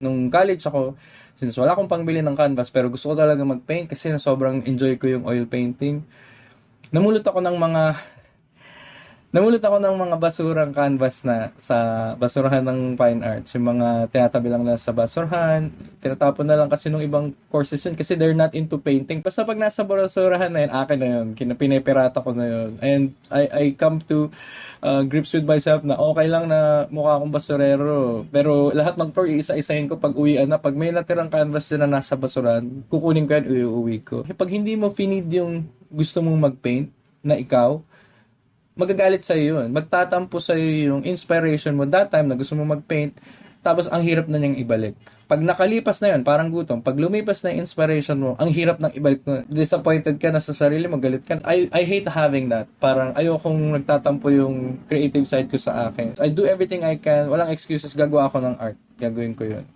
Nung college ako, since wala akong pangbili ng canvas, pero gusto ko talaga mag-paint kasi sobrang enjoy ko yung oil painting. Namulot ako ng mga Namulot ako ng mga basurang canvas na sa basurahan ng fine arts. Yung mga tinatabi lang na sa basurahan, tinatapon na lang kasi nung ibang courses yun kasi they're not into painting. Basta pag nasa basurahan na yun, akin na yun. Pinipirata ko na yun. And I come to grips with myself na okay lang na mukha akong basurero. Pero lahat ng floor, isa-isahin ko pag uwian na. Pag may natirang canvas dyan na nasa basurahan, kukunin ko yan, uuwi ko. Pag hindi mo finid yung gusto mong mag-paint na ikaw, magagalit sa'yo yun. Magtatampo sa'yo yung inspiration mo that time na gusto mo mag-paint, tapos ang hirap na niyang ibalik. Pag nakalipas na yun, parang gutom. Pag lumipas na yung inspiration mo, ang hirap nang ibalik mo. Disappointed ka na sa sarili mo, galit ka. I hate having that. Parang ayokong nagtatampo yung creative side ko sa akin. I do everything I can. Walang excuses, gagawa ako ng art. Gagawin ko yun.